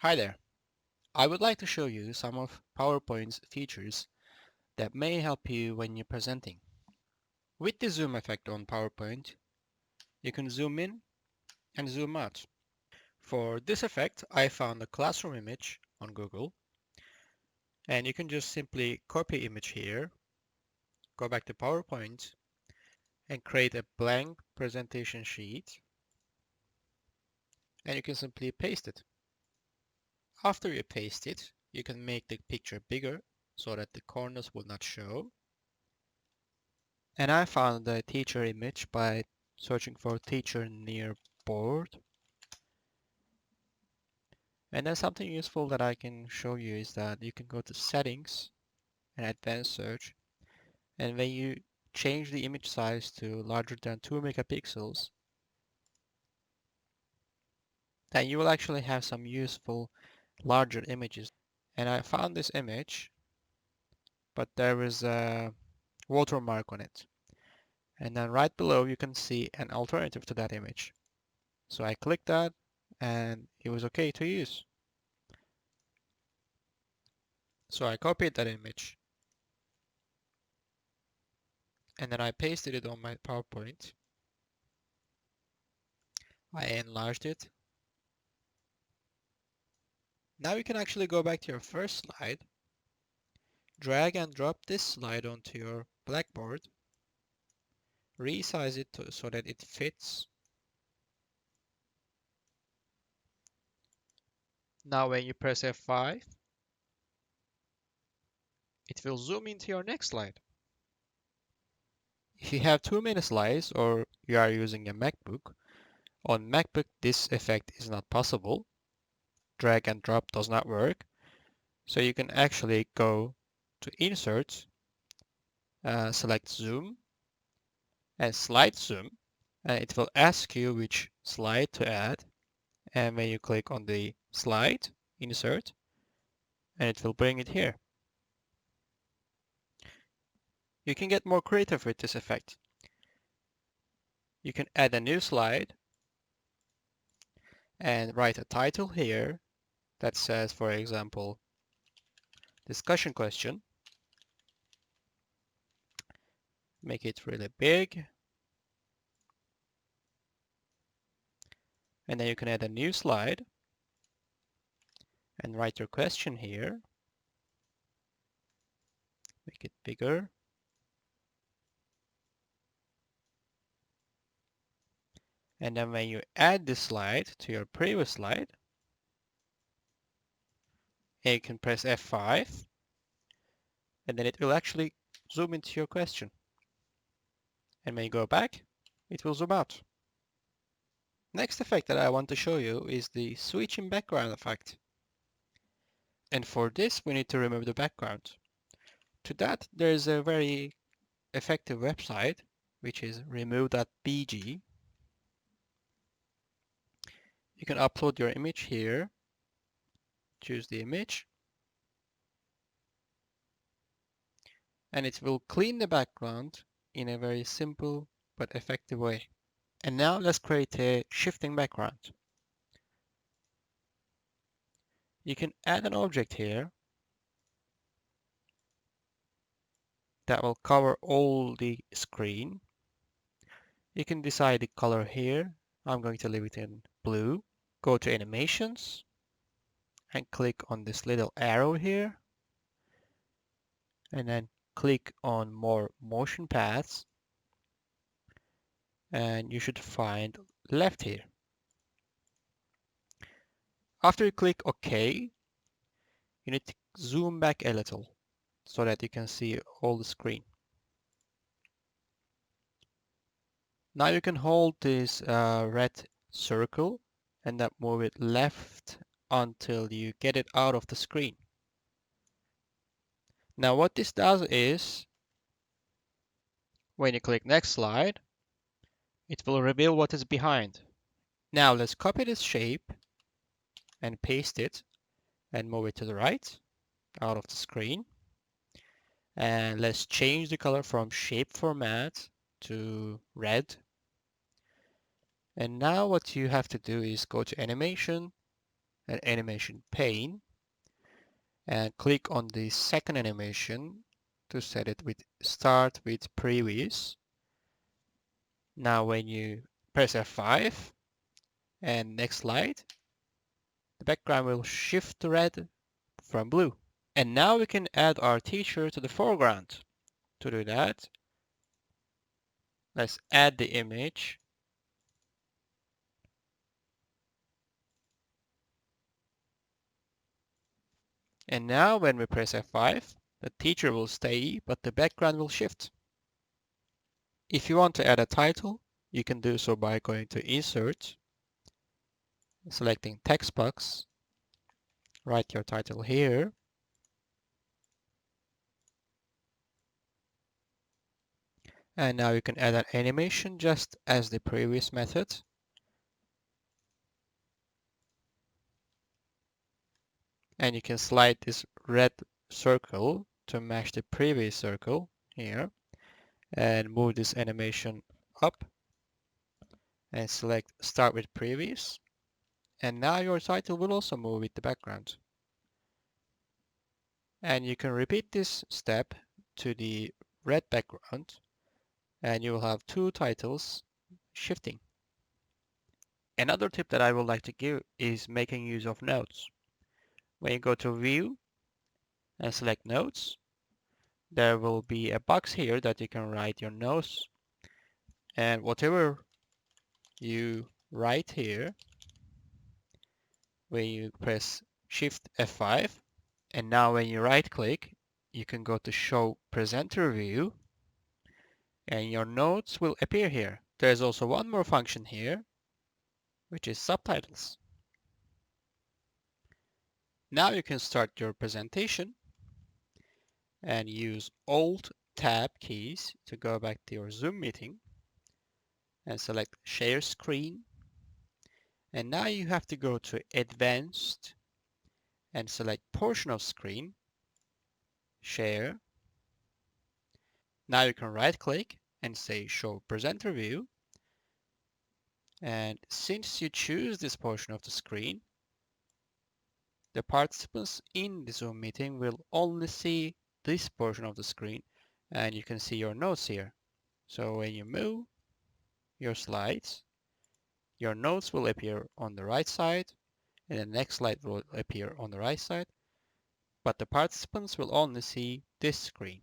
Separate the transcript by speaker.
Speaker 1: Hi there. I would like to show you some of PowerPoint's features that may help you when you're presenting. With the zoom effect on PowerPoint, you can zoom in and zoom out. For this effect, I found a classroom image on Google, and you can just simply copy image here, go back to PowerPoint, and create a blank presentation sheet, and you can simply paste it. After you paste it, you can make the picture bigger so that the corners will not show. And I found the teacher image by searching for teacher near board. And then something useful that I can show you is that you can go to settings and advanced search. And when you change the image size to larger than 2 megapixels, then you will actually have some useful larger images. And I found this image, but there is a watermark on it. And then right below you can see an alternative to that image. So I clicked that and it was okay to use. So I copied that image and then I pasted it on my PowerPoint. I enlarged it. Now you can actually go back to your first slide, drag and drop this slide onto your Blackboard, resize it so that it fits. Now when you press F5, it will zoom into your next slide. If you have too many slides or you are using a MacBook, on MacBook this effect is not possible. Drag and drop does not work. So you can actually go to Insert, select Zoom and Slide Zoom, and it will ask you which slide to add. And when you click on the slide, Insert, and it will bring it here. You can get more creative with this effect. You can add a new slide and write a title here that says, for example, discussion question. Make it really big. And then you can add a new slide and write your question here. Make it bigger. And then when you add this slide to your previous slide, you can press F5 and then it will actually zoom into your question. And when you go back, it will zoom out. Next effect that I want to show you is the switch in background effect. And for this, we need to remove the background. To that, there is a very effective website, which is remove.bg. You can upload your image here, choose the image, and it will clean the background in a very simple but effective way. And now let's create a shifting background. You can add an object here that will cover all the screen. You can decide the color here. I'm going to leave it in blue. Go to animations and click on this little arrow here. And then click on more motion paths. And you should find left here. After you click OK, you need to zoom back a little so that you can see all the screen. Now you can hold this red circle and then move it left until you get it out of the screen. Now what this does is, when you click next slide, it will reveal what is behind. Now let's copy this shape and paste it and move it to the right, out of the screen. And let's change the color from shape format to red. And now what you have to do is go to animation an animation pane and click on the second animation to set it with start with previous. Now when you press F5 and next slide, the background will shift to red from blue. And now we can add our teacher to the foreground. To do that, let's add the image. And now when we press F5, the teacher will stay, but the background will shift. If you want to add a title, you can do so by going to Insert, selecting Text Box, write your title here, and now you can add an animation just as the previous method. And you can slide this red circle to match the previous circle here and move this animation up and select Start with Previous. And now your title will also move with the background. And you can repeat this step to the red background and you will have two titles shifting. Another tip that I would like to give is making use of notes. When you go to View and select Notes, there will be a box here that you can write your notes, and whatever you write here, when you press Shift F5, and now when you right click, you can go to Show Presenter View, and your notes will appear here. There's also one more function here, which is subtitles. Now you can start your presentation and use Alt-Tab keys to go back to your Zoom meeting and select Share Screen. And now you have to go to Advanced and select Portion of Screen, Share. Now you can right click and say Show Presenter View. And since you choose this portion of the screen, the participants in the Zoom meeting will only see this portion of the screen, and you can see your notes here. So when you move your slides, your notes will appear on the right side, and the next slide will appear on the right side, but the participants will only see this screen.